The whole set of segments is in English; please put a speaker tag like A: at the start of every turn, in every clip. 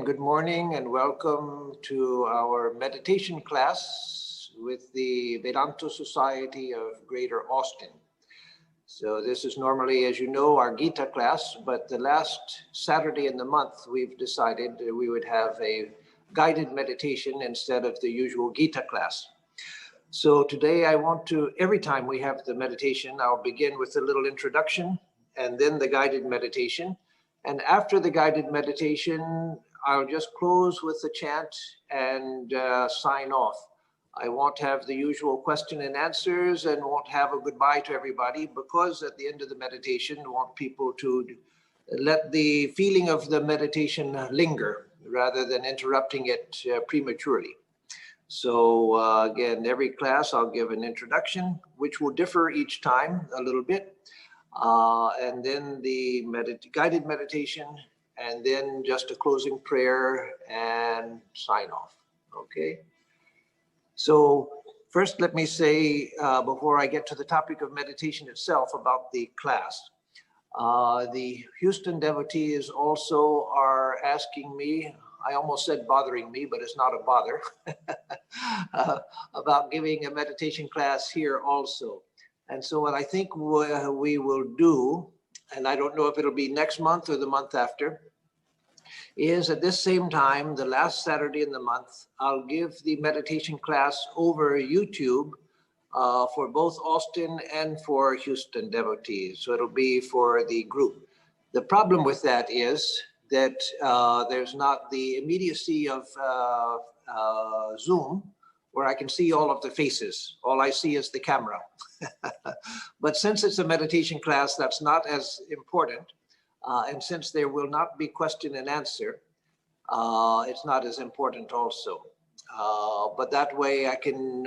A: good morning, and welcome to our meditation class with the Vedanta Society of Greater Austin. So this is normally, as you know, our Gita class, but the last Saturday in the month, we've decided that we would have a guided meditation instead of the usual Gita class. So today I want to, every time we have the meditation, I'll begin with a little introduction and then the guided meditation. And after the guided meditation, I'll just close with a chant and sign off. I won't have the usual question and answers and won't have a goodbye to everybody, because at the end of the meditation, I want people to let the feeling of the meditation linger rather than interrupting it prematurely. So again, every class I'll give an introduction, which will differ each time a little bit. And then the guided meditation, and then just a closing prayer and sign off. Okay. So first, let me say, before I get to the topic of meditation itself, about the class. The Houston devotees also are asking me, I almost said bothering me, but it's not a bother, about giving a meditation class here also. And so what I think we will do, and I don't know if it'll be next month or the month after, is at this same time, the last Saturday in the month, I'll give the meditation class over YouTube for both Austin and for Houston devotees. So it'll be for the group. The problem with that is that there's not the immediacy of Zoom, where I can see all of the faces. All I see is the camera. But since it's a meditation class, that's not as important. And since there will not be question and answer, it's not as important also. But that way I can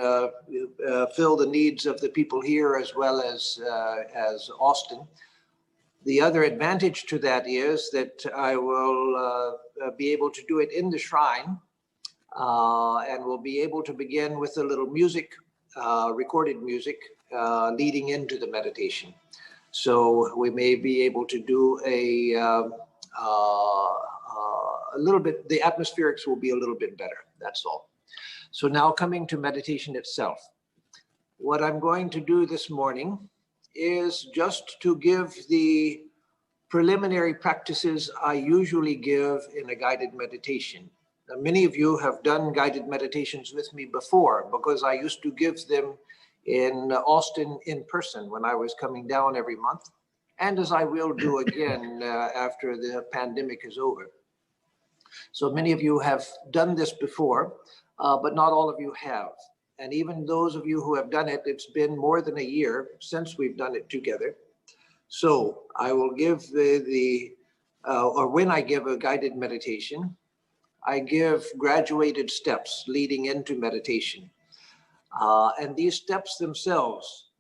A: fill the needs of the people here as well as Austin. The other advantage to that is that I will be able to do it in the shrine, and we'll be able to begin with a little music, recorded music, leading into the meditation. So we may be able to do a little bit, the atmospherics will be a little bit better, that's all. So now coming to meditation itself. What I'm going to do this morning is just to give the preliminary practices I usually give in a guided meditation. Now, many of you have done guided meditations with me before, because I used to give them in Austin in person when I was coming down every month, and as I will do again after the pandemic is over. So many of you have done this before, but not all of you have. And even those of you who have done it, it's been more than a year since we've done it together. So I will give or when I give a guided meditation, I give graduated steps leading into meditation. And these steps themselves,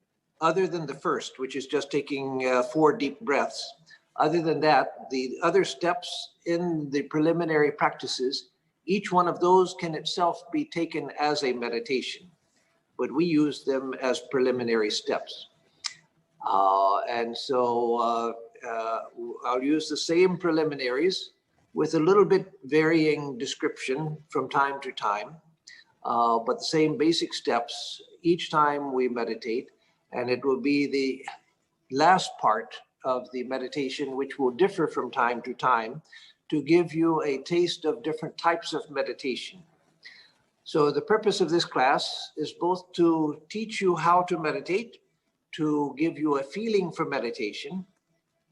A: other than the first, which is just taking 4 deep breaths, other than that, the other steps in the preliminary practices, each one of those can itself be taken as a meditation, but we use them as preliminary steps. And so I'll use the same preliminaries with a little bit varying description from time to time, but the same basic steps each time we meditate. And it will be the last part of the meditation, which will differ from time to time, to give you a taste of different types of meditation. So the purpose of this class is both to teach you how to meditate, to give you a feeling for meditation,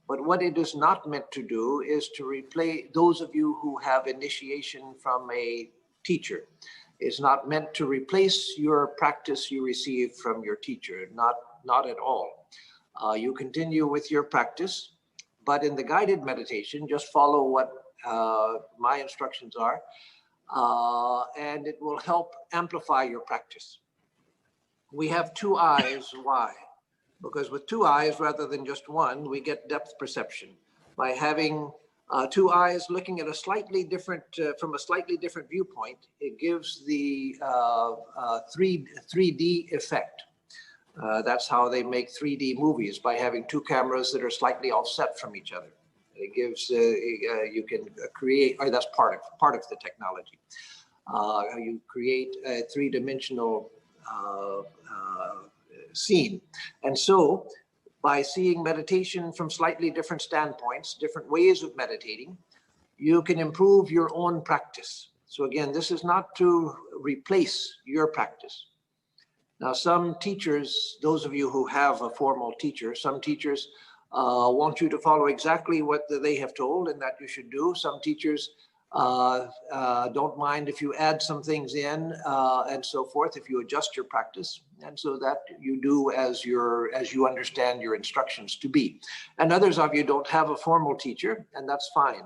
A: but what it is not meant to do is to replace those of you who have initiation from a teacher. It's not meant to replace your practice you receive from your teacher, not at all. You continue with your practice, but in the guided meditation, just follow what my instructions are, and it will help amplify your practice. We have 2 eyes. Why? Because with 2 eyes rather than just one, we get depth perception. By having 2 eyes looking at a slightly different, from a slightly different viewpoint, it gives the 3D effect. That's how they make 3D movies, by having 2 cameras that are slightly offset from each other. It gives, you can create, or that's part of the technology. You create a three-dimensional scene. And so by seeing meditation from slightly different standpoints, different ways of meditating, you can improve your own practice. So again, this is not to replace your practice. Now, some teachers, those of you who have a formal teacher, some teachers want you to follow exactly what they have told and that you should do. Some teachers don't mind if you add some things in and so forth, if you adjust your practice, and so that you do as you understand your instructions to be. And others of you don't have a formal teacher, and that's fine.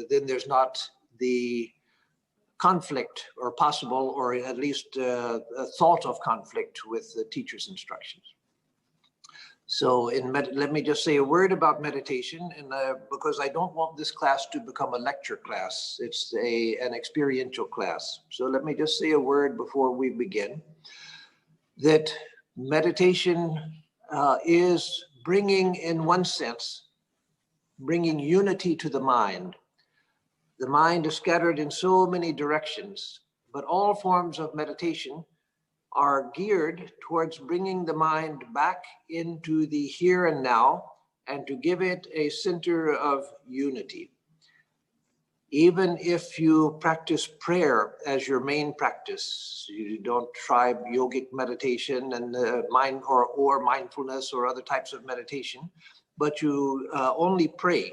A: Then there's not the conflict or possible, or at least a thought of conflict with the teacher's instructions. So let me just say a word about meditation, and because I don't want this class to become a lecture class. It's an experiential class. So let me just say a word before we begin, that meditation is bringing, in one sense, bringing unity to the mind. The mind is scattered in so many directions, but all forms of meditation are geared towards bringing the mind back into the here and now and to give it a center of unity. Even if you practice prayer as your main practice, you don't try yogic meditation and mind or mindfulness or other types of meditation, but you only pray.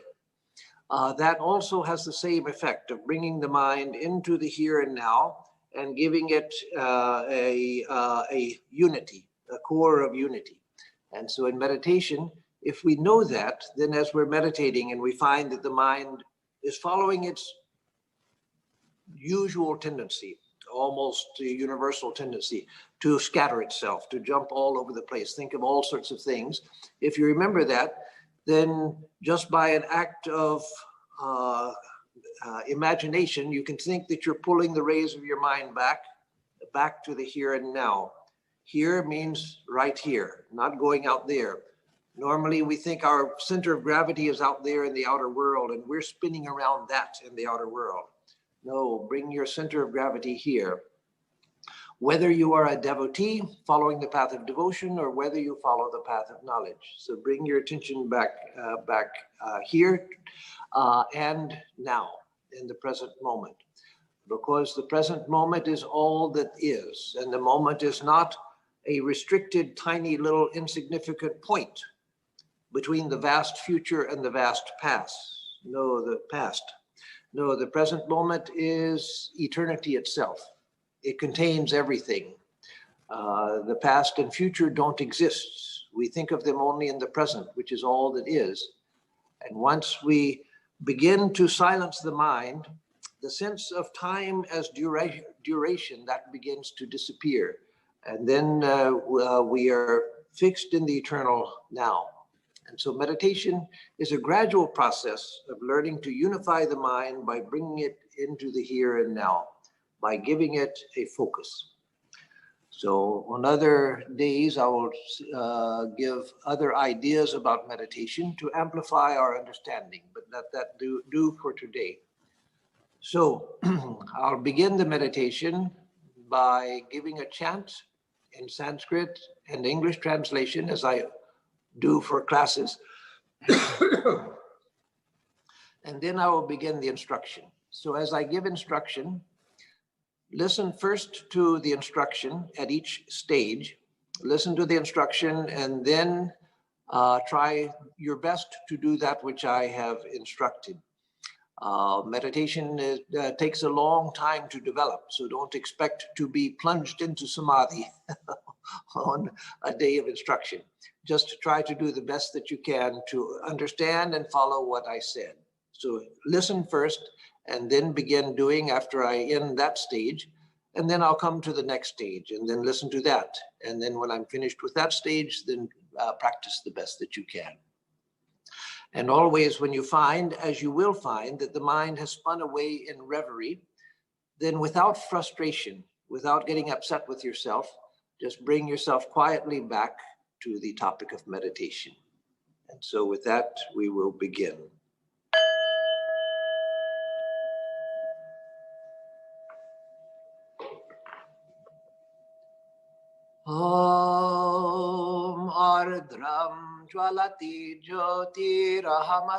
A: That also has the same effect of bringing the mind into the here and now and giving it a unity, a core of unity. And so in meditation, if we know that, then as we're meditating and we find that the mind is following its usual tendency, almost universal tendency, to scatter itself, to jump all over the place, think of all sorts of things. If you remember that, then just by an act of imagination, you can think that you're pulling the rays of your mind back to the here and now. Here means right here, not going out there. Normally we think our center of gravity is out there in the outer world and we're spinning around that in the outer world. No, bring your center of gravity here. Whether you are a devotee following the path of devotion or whether you follow the path of knowledge. So bring your attention back here and now in the present moment. Because the present moment is all that is, and the moment is not a restricted, tiny little insignificant point between the vast future and the vast past. No, the past. No, the present moment is eternity itself. It contains everything. The past and future don't exist. We think of them only in the present, which is all that is. And once we begin to silence the mind, the sense of time as duration, that begins to disappear. And then we are fixed in the eternal now. And so meditation is a gradual process of learning to unify the mind by bringing it into the here and now, by giving it a focus. So on other days, I will give other ideas about meditation to amplify our understanding, but let that do for today. So I'll begin the meditation by giving a chant in Sanskrit and English translation, as I do for classes. And then I will begin the instruction. So as I give instruction, listen first to the instruction at each stage. Listen to the instruction and then try your best to do that which I have instructed. Meditation takes a long time to develop, so don't expect to be plunged into samadhi on a day of instruction. Just try to do the best that you can to understand and follow what I said. So listen first and then begin doing after I end that stage. And then I'll come to the next stage and then listen to that. And then when I'm finished with that stage, then practice the best that you can. And always when you find, as you will find, that the mind has spun away in reverie, then without frustration, without getting upset with yourself, just bring yourself quietly back to the topic of meditation. And so with that, we will begin. Om Ardram Jwalati Jyotiraham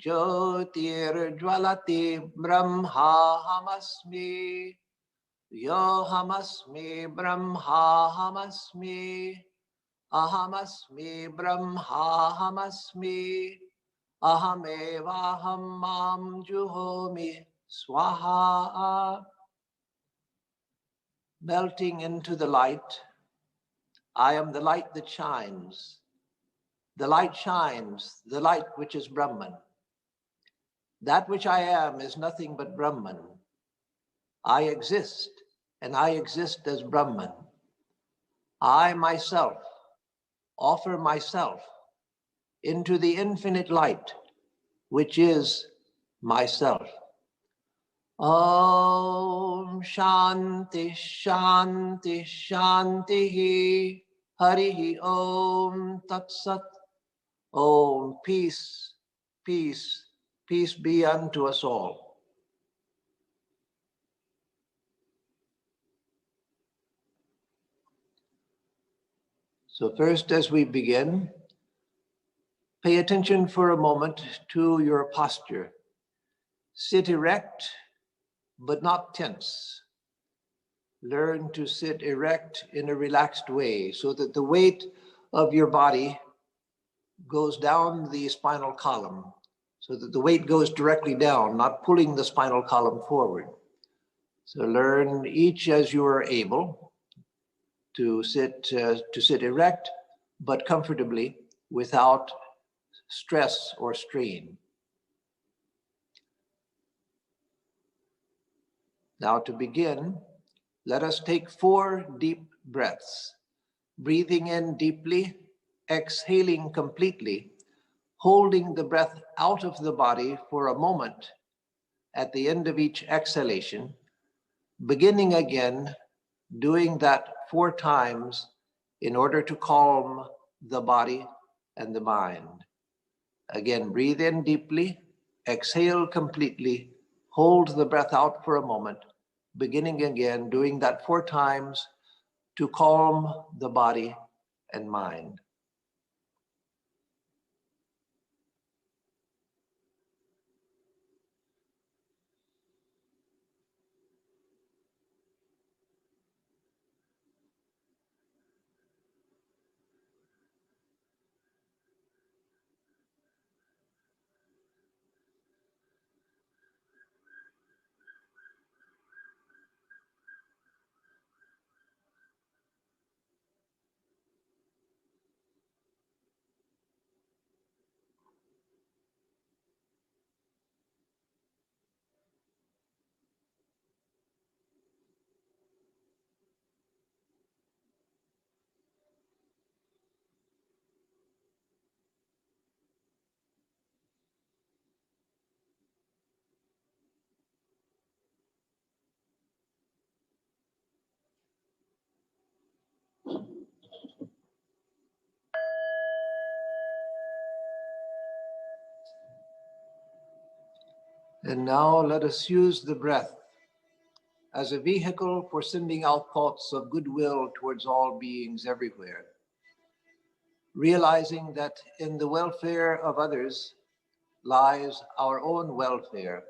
A: Jyotir Jwalati Brahmahamasmi Yohamasmi Brahmahamasmi Ahamasmi Brahmahamasmi Ahamevaham Mam Juhomi Swaha. Melting into the light, I am the light that shines. The light shines, the light which is Brahman. That which I am is nothing but Brahman. I exist, and I exist as Brahman. I myself offer myself into the infinite light, which is myself. Om Shanti Shanti Shanti Harihi Om Tat Sat. Om peace, peace, peace be unto us all. So first, as we begin, pay attention for a moment to your posture. Sit erect, but not tense. Learn to sit erect in a relaxed way so that the weight of your body goes down the spinal column, so that the weight goes directly down, not pulling the spinal column forward. So learn each as you are able to sit erect, but comfortably without stress or strain. Now to begin, let us take 4 deep breaths, breathing in deeply, exhaling completely, holding the breath out of the body for a moment at the end of each exhalation, beginning again, doing that 4 times in order to calm the body and the mind. Again, breathe in deeply, exhale completely, hold the breath out for a moment, beginning again, doing that 4 times to calm the body and mind. And now let us use the breath as a vehicle for sending out thoughts of goodwill towards all beings everywhere, realizing that in the welfare of others lies our own welfare,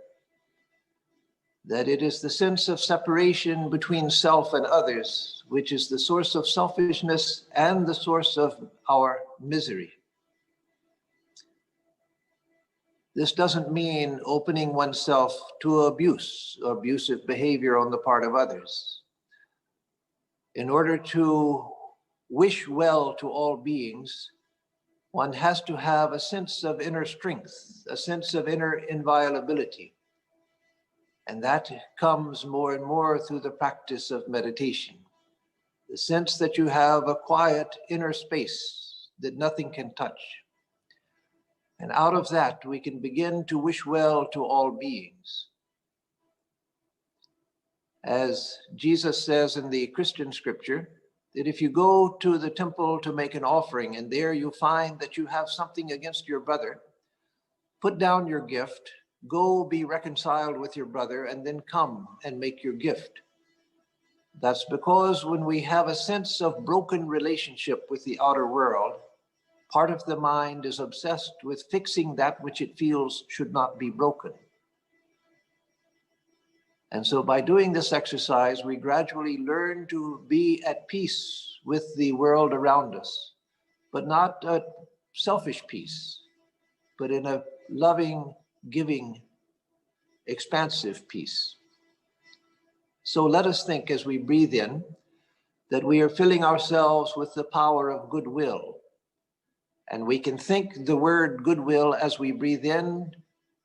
A: that it is the sense of separation between self and others which is the source of selfishness and the source of our misery. This doesn't mean opening oneself to abuse or abusive behavior on the part of others. In order to wish well to all beings, one has to have a sense of inner strength, a sense of inner inviolability. And that comes more and more through the practice of meditation. The sense that you have a quiet inner space that nothing can touch. And out of that, we can begin to wish well to all beings. As Jesus says in the Christian scripture, that if you go to the temple to make an offering and there you find that you have something against your brother, put down your gift, go be reconciled with your brother, and then come and make your gift. That's because when we have a sense of broken relationship with the outer world, part of the mind is obsessed with fixing that which it feels should not be broken. And so by doing this exercise, we gradually learn to be at peace with the world around us, but not a selfish peace, but in a loving, giving, expansive peace. So let us think as we breathe in that we are filling ourselves with the power of goodwill. And we can think the word goodwill as we breathe in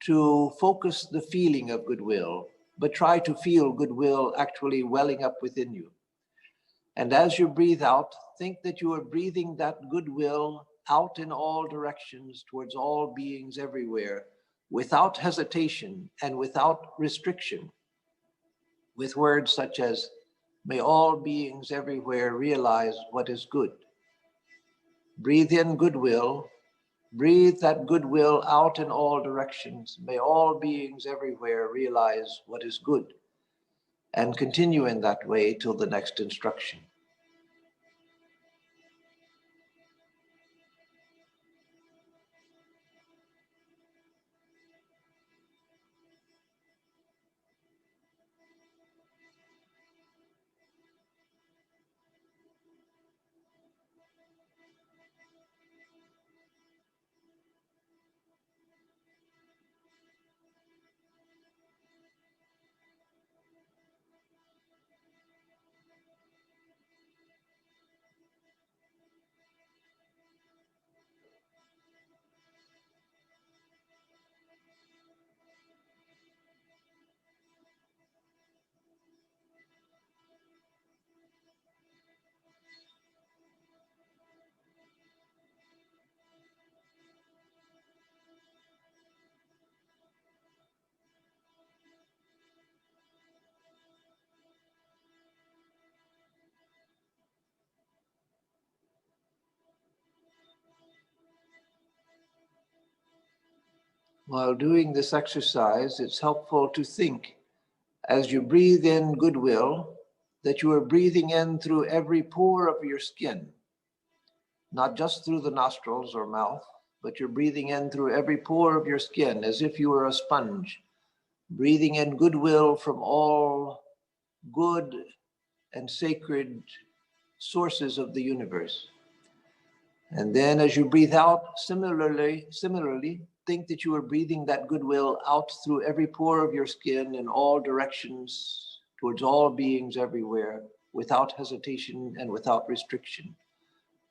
A: to focus the feeling of goodwill, but try to feel goodwill actually welling up within you. And as you breathe out, think that you are breathing that goodwill out in all directions towards all beings everywhere, without hesitation and without restriction, with words such as, may all beings everywhere realize what is good. Breathe in goodwill. Breathe that goodwill out in all directions. May all beings everywhere realize what is good. And continue in that way till the next instruction. While doing this exercise, it's helpful to think as you breathe in goodwill that you are breathing in through every pore of your skin, not just through the nostrils or mouth, but you're breathing in through every pore of your skin as if you were a sponge, breathing in goodwill from all good and sacred sources of the universe. And then as you breathe out, similarly, think that you are breathing that goodwill out through every pore of your skin in all directions, towards all beings everywhere, without hesitation and without restriction.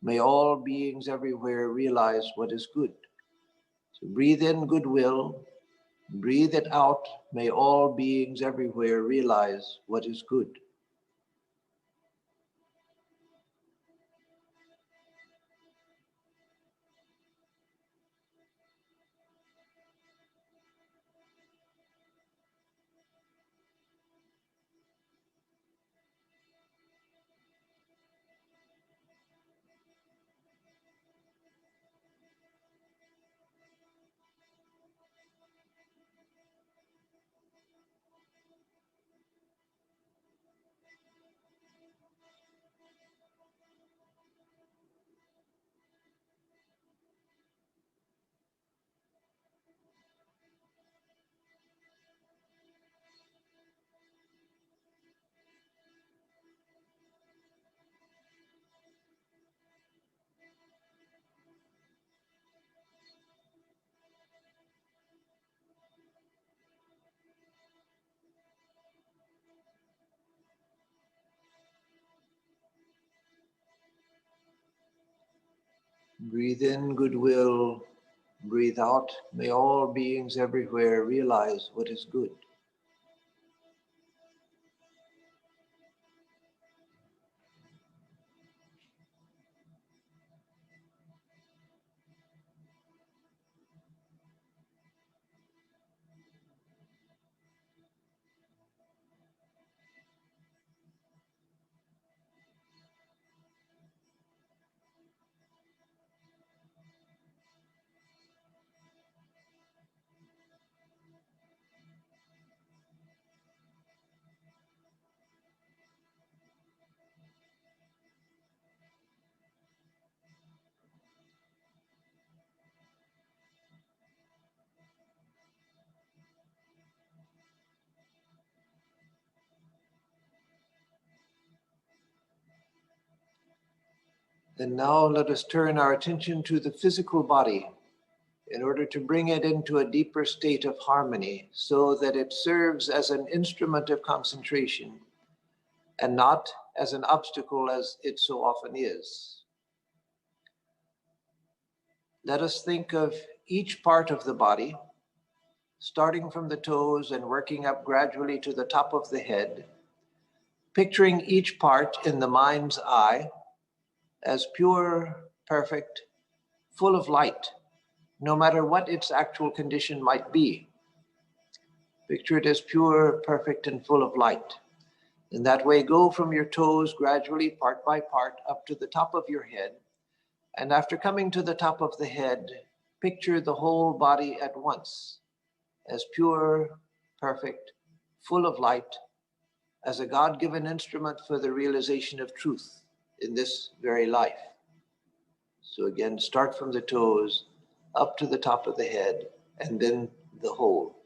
A: May all beings everywhere realize what is good. So breathe in goodwill, breathe it out. May all beings everywhere realize what is good. Breathe in goodwill, breathe out. May all beings everywhere realize what is good. And now let us turn our attention to the physical body in order to bring it into a deeper state of harmony so that it serves as an instrument of concentration and not as an obstacle as it so often is. Let us think of each part of the body, starting from the toes and working up gradually to the top of the head, picturing each part in the mind's eye as pure, perfect, full of light, no matter what its actual condition might be. Picture it as pure, perfect, and full of light. In that way, go from your toes gradually, part by part, up to the top of your head. And after coming to the top of the head, picture the whole body at once as pure, perfect, full of light, as a God-given instrument for the realization of truth in this very life. So again, start from the toes, up to the top of the head, and then the whole.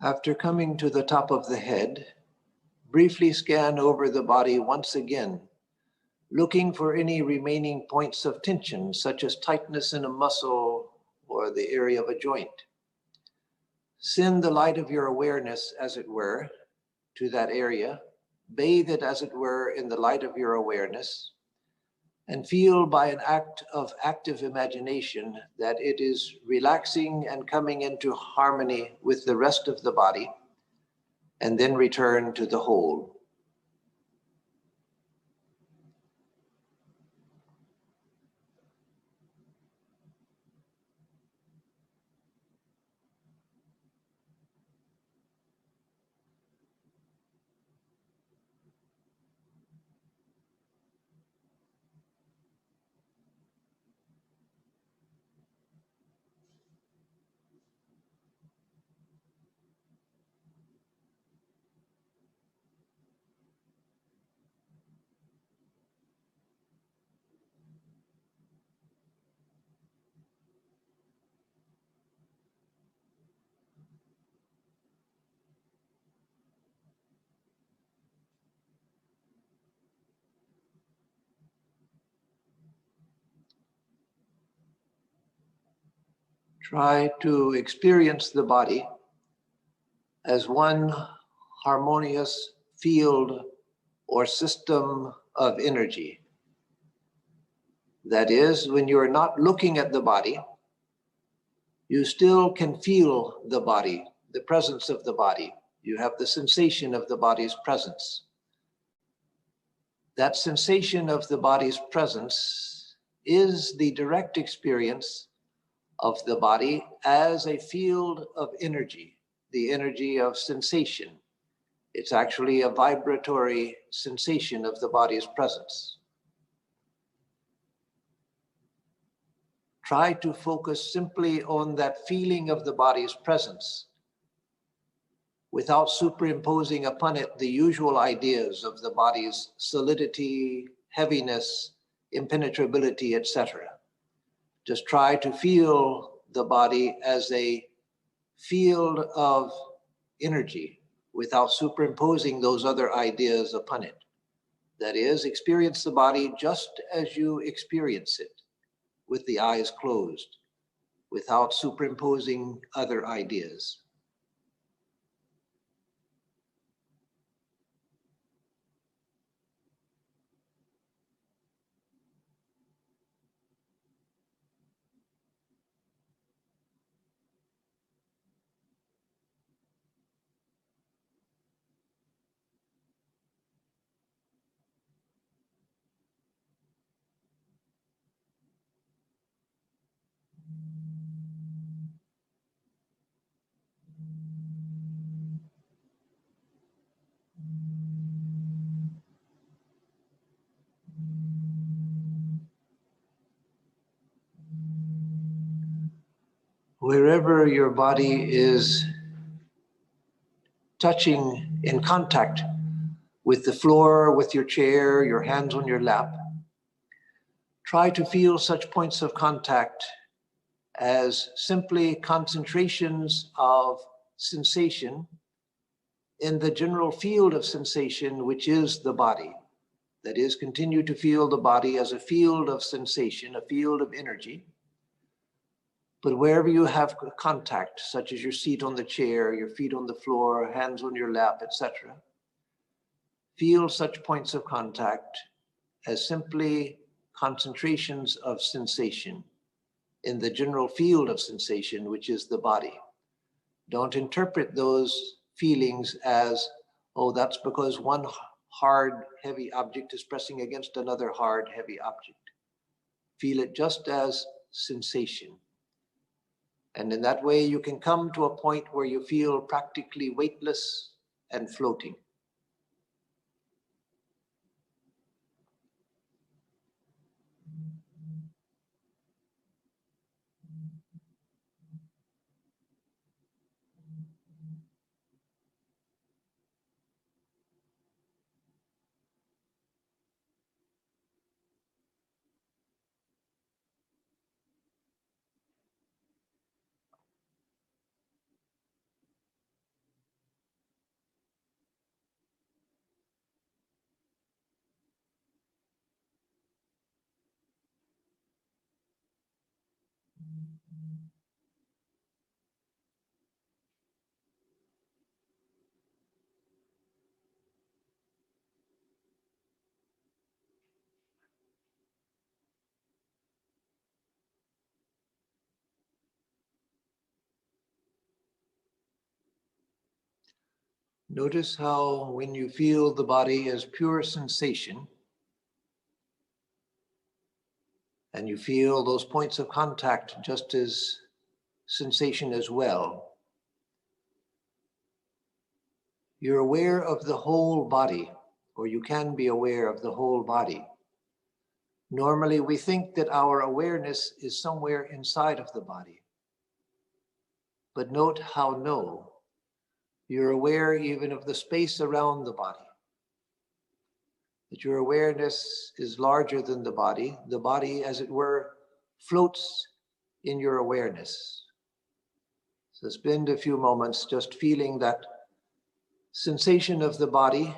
A: After coming to the top of the head, briefly scan over the body once again, looking for any remaining points of tension, such as tightness in a muscle or the area of a joint. Send the light of your awareness, as it were, to that area, bathe it, as it were, in the light of your awareness, and feel by an act of active imagination that it is relaxing and coming into harmony with the rest of the body, and then return to the whole. Try to experience the body as one harmonious field or system of energy. That is, when you're not looking at the body, you still can feel the body, the presence of the body. You have the sensation of the body's presence. That sensation of the body's presence is the direct experience of the body as a field of energy, the energy of sensation. It's actually a vibratory sensation of the body's presence. try to focus simply on that feeling of the body's presence without superimposing upon it the usual ideas of the body's solidity, heaviness, impenetrability, etc. Just try to feel the body as a field of energy without superimposing those other ideas upon it. That is, experience the body just as you experience it, with the eyes closed, without superimposing other ideas. Wherever your body is touching in contact with the floor, with your chair, your hands on your lap, try to feel such points of contact as simply concentrations of sensation in the general field of sensation, which is the body. That is, continue to feel the body as a field of sensation, a field of energy. But wherever you have contact, such as your seat on the chair, your feet on the floor, hands on your lap, etc., feel such points of contact as simply concentrations of sensation in the general field of sensation, which is the body. Don't interpret those feelings as, oh, that's because one hard, heavy object is pressing against another hard, heavy object. Feel it just as sensation. And in that way, you can come to a point where you feel practically weightless and floating. Notice how when you feel the body as pure sensation, and you feel those points of contact just as sensation as well, you're aware of the whole body, or you can be aware of the whole body. Normally, we think that our awareness is somewhere inside of the body. But note how no, you're aware even of the space around the body. That your awareness is larger than the body. The body, as it were, floats in your awareness. So spend a few moments just feeling that sensation of the body,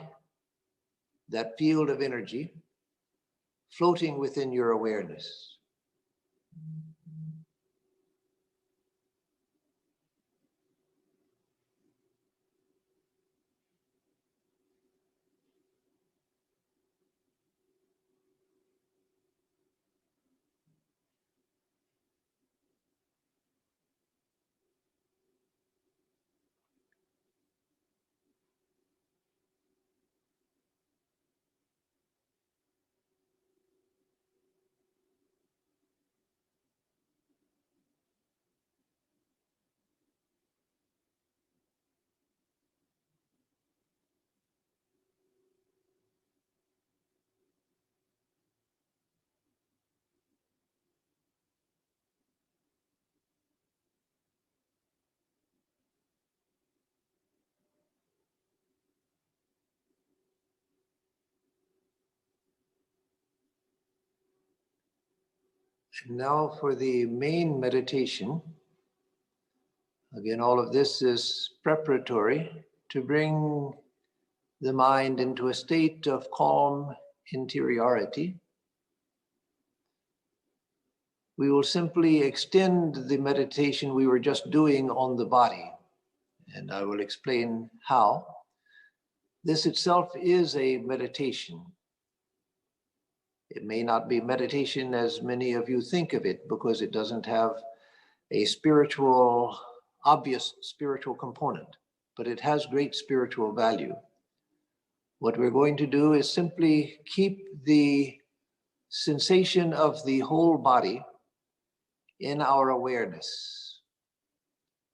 A: that field of energy, floating within your awareness. And now for the main meditation. Again, all of this is preparatory to bring the mind into a state of calm interiority. We will simply extend the meditation we were just doing on the body, and I will explain how. This itself is a meditation. It may not be meditation as many of you think of it, because it doesn't have a obvious spiritual component, but it has great spiritual value. What we're going to do is simply keep the sensation of the whole body in our awareness.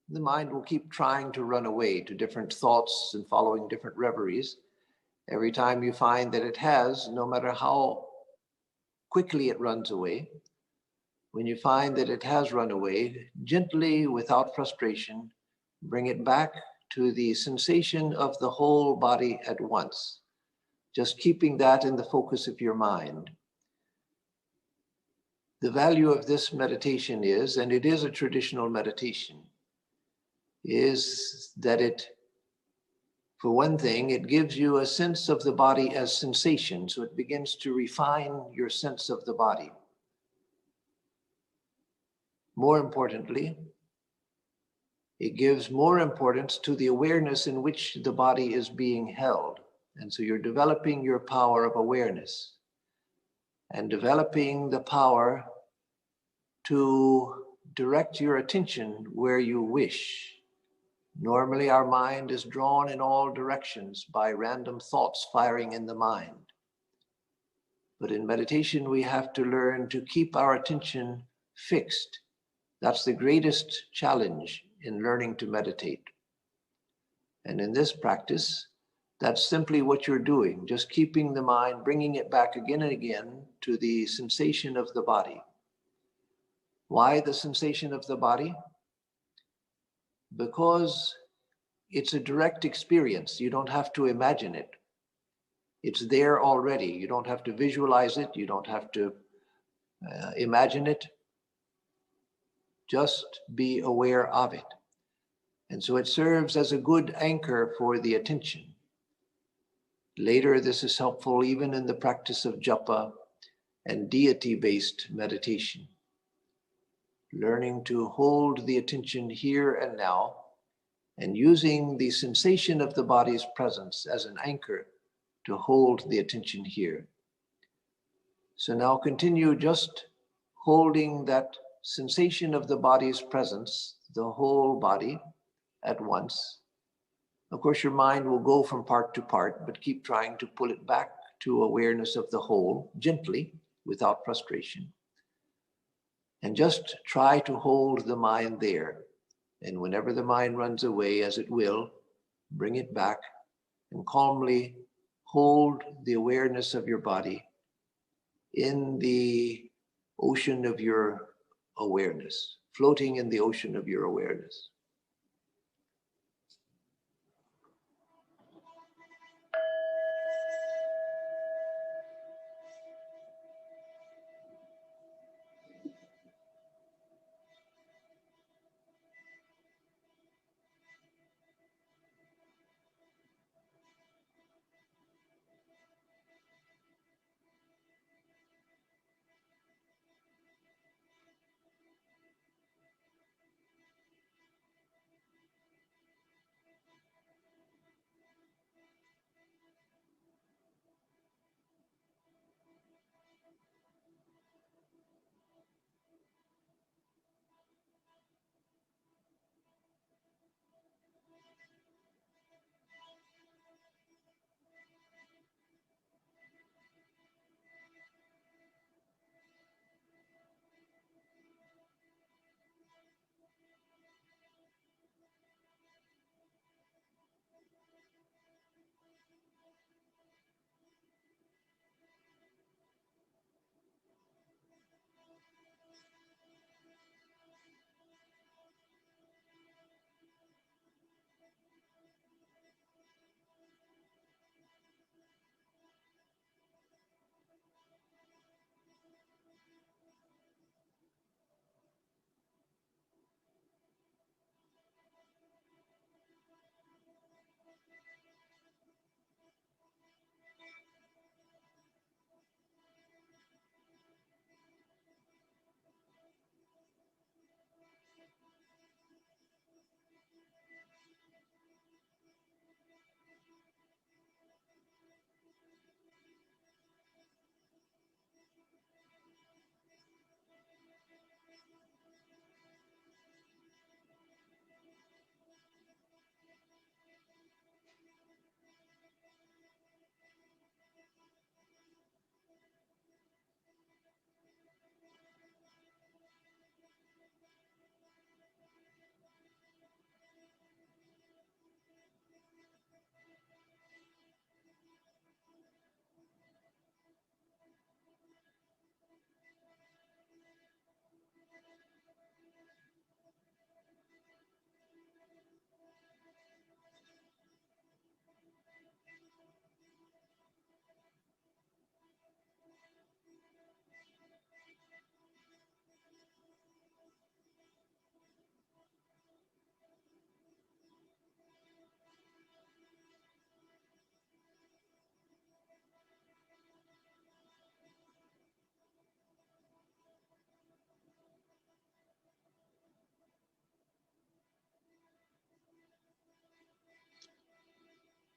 A: The mind will keep trying to run away to different thoughts and following different reveries. Every time you find that it has, no matter how quickly it runs away, when you find that it has run away, gently, without frustration, bring it back to the sensation of the whole body at once. Just keeping that in the focus of your mind. The value of this meditation is, and it is a traditional meditation, is that it, for one thing, it gives you a sense of the body as sensation. So it begins to refine your sense of the body. More importantly, it gives more importance to the awareness in which the body is being held. And so you're developing your power of awareness and developing the power to direct your attention where you wish. Normally, our mind is drawn in all directions by random thoughts firing in the mind. But in meditation, we have to learn to keep our attention fixed. That's the greatest challenge in learning to meditate. And in this practice, that's simply what you're doing, just keeping the mind, bringing it back again and again to the sensation of the body. Why the sensation of the body? Because it's a direct experience. You don't have to imagine it. It's there already. You don't have to visualize it. You don't have to imagine it. Just be aware of it. And so it serves as a good anchor for the attention. Later, this is helpful even in the practice of japa and deity-based meditation. Learning to hold the attention here and now, and using the sensation of the body's presence as an anchor to hold the attention here. So now continue just holding that sensation of the body's presence, the whole body at once. Of course, your mind will go from part to part, but keep trying to pull it back to awareness of the whole, gently, without frustration. And just try to hold the mind there. And whenever the mind runs away, as it will, bring it back and calmly hold the awareness of your body in the ocean of your awareness, floating in the ocean of your awareness.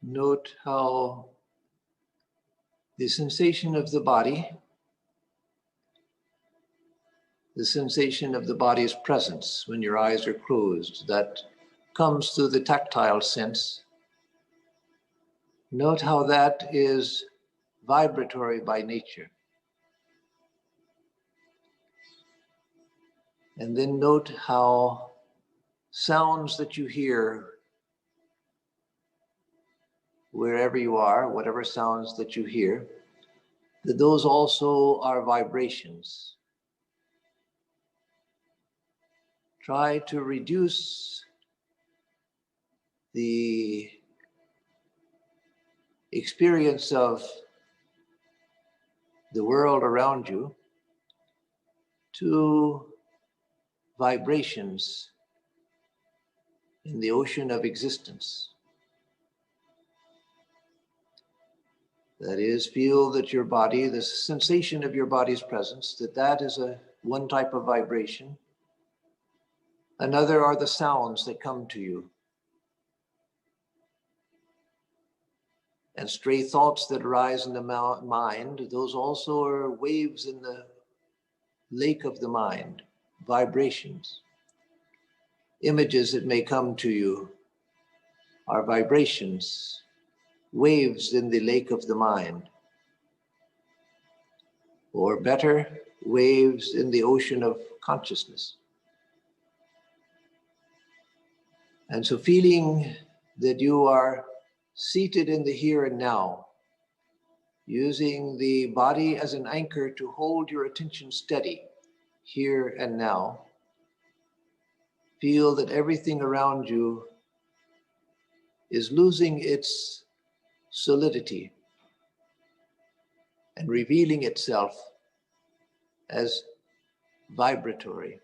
A: Note how the sensation of the body's presence when your eyes are closed, that comes through the tactile sense. Note how that is vibratory by nature. And then note how sounds that you hear wherever you are, whatever sounds that you hear, that those also are vibrations. Try to reduce the experience of the world around you to vibrations in the ocean of existence. That is, feel that your body, the sensation of your body's presence, that is one type of vibration. Another are the sounds that come to you. And stray thoughts that arise in the mind, those also are waves in the lake of the mind, vibrations. Images that may come to you are vibrations, waves in the lake of the mind. Or better, waves in the ocean of consciousness. And so feeling that you are seated in the here and now, using the body as an anchor to hold your attention steady here and now. Feel that everything around you is losing its solidity and revealing itself as vibratory.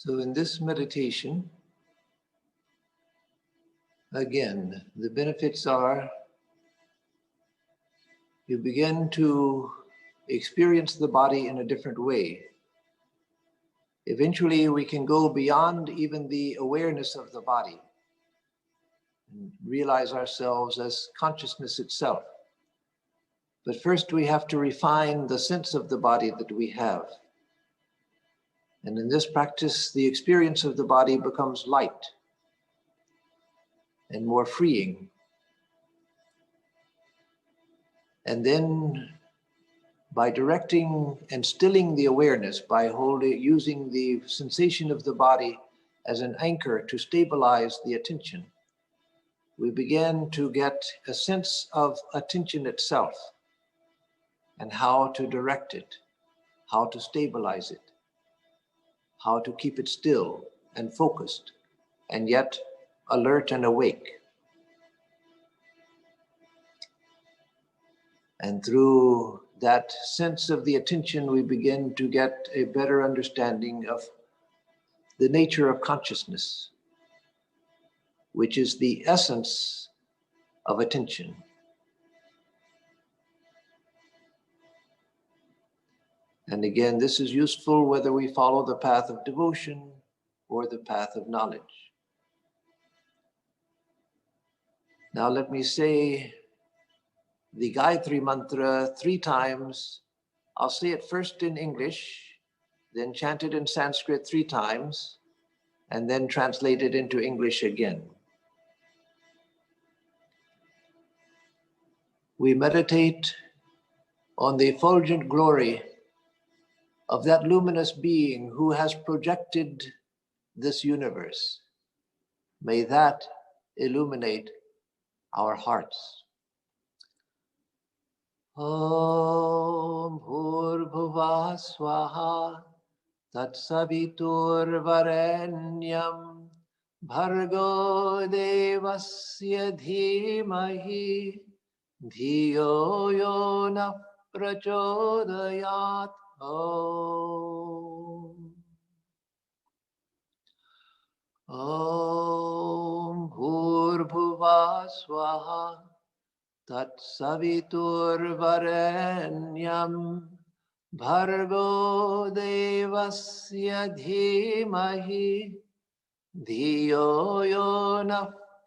A: So in this meditation, again, the benefits are you begin to experience the body in a different way. Eventually, we can go beyond even the awareness of the body and realize ourselves as consciousness itself. But first, we have to refine the sense of the body that we have. And in this practice, the experience of the body becomes light and more freeing. And then by directing and stilling the awareness, by using the sensation of the body as an anchor to stabilize the attention, we begin to get a sense of attention itself and how to direct it, how to stabilize it, how to keep it still and focused, and yet alert and awake. And through that sense of the attention, we begin to get a better understanding of the nature of consciousness, which is the essence of attention. And again, this is useful whether we follow the path of devotion or the path of knowledge. Now let me say the Gayatri Mantra 3 times. I'll say it first in English, then chant it in Sanskrit 3 times, and then translate it into English again. We meditate on the effulgent glory of that luminous being who has projected this universe. May that illuminate our hearts. Om Bhurбhuva Swaha Tatsavitur Varenyam Bhargo Devasya Dhimahi Dhiyo Yo Na Prachodayat. Om Bhurбhuva Swaha Tatsavitur Varenyam Bhargo Devasya Dhimahi Dhiyo Yo Na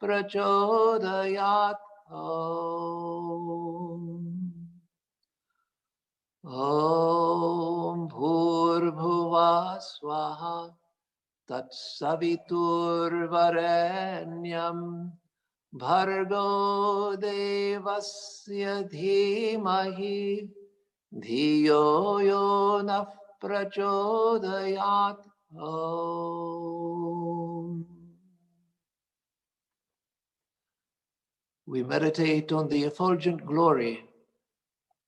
A: Prachodayat. Om Bhurбhuva Swaha Tatsavitur Varenyam Bhargo Devasya Dhimahi Dhiyo Yo Na Prachodayat. We meditate on the effulgent glory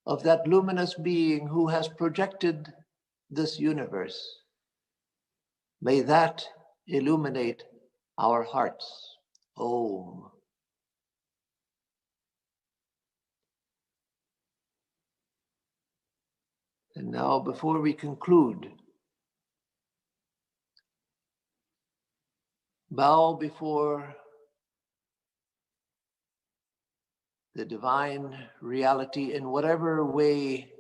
A: of that luminous being who has projected this universe. May that illuminate our hearts. Om. And now, before we conclude, bow before the divine reality in whatever way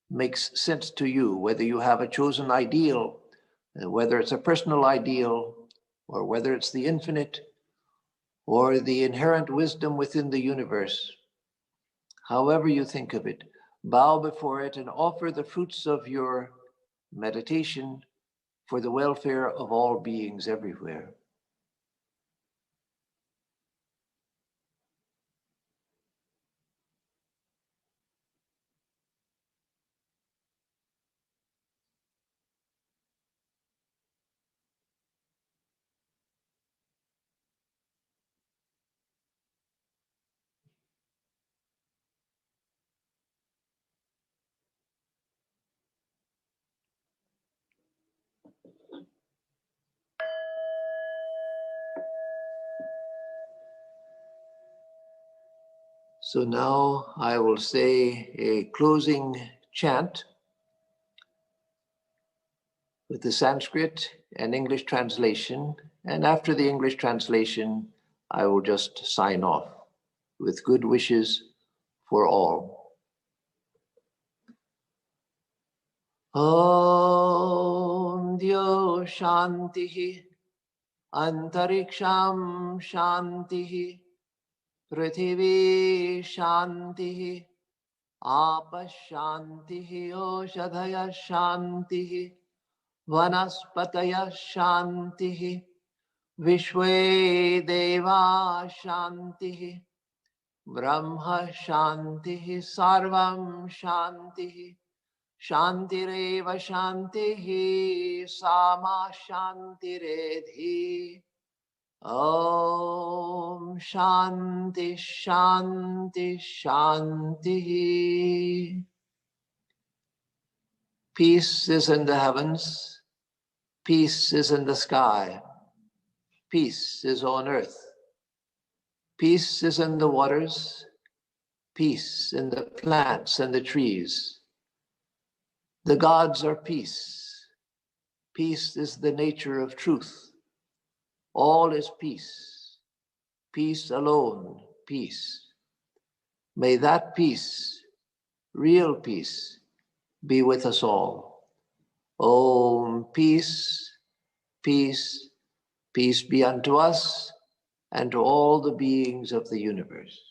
A: makes sense to you, whether you have a chosen ideal, whether it's a personal ideal, or whether it's the infinite, or the inherent wisdom within the universe. However you think of it, bow before it and offer the fruits of your meditation for the welfare of all beings everywhere. So now I will say a closing chant with the Sanskrit and English translation. And after the English translation, I will just sign off with good wishes for all. Om Dio Shantihi Antariksham Shantihi Prithvi Shantihi Apa Shantihi Oshadhaya Shantihi Vanaspataya Shantihi Vishwe Deva Shantihi Brahma Shantihi Sarvam Shantihi Shantireva Shantihi Sama Shantiredhi. Om Shanti Shanti Shanti. Peace is in the heavens, peace is in the sky, peace is on earth, peace is in the waters, peace in the plants and the trees. The gods are peace. Peace is the nature of truth. All is peace. Peace alone, peace. May that peace, real peace, be with us all. Om, peace, peace, peace be unto us and to all the beings of the universe.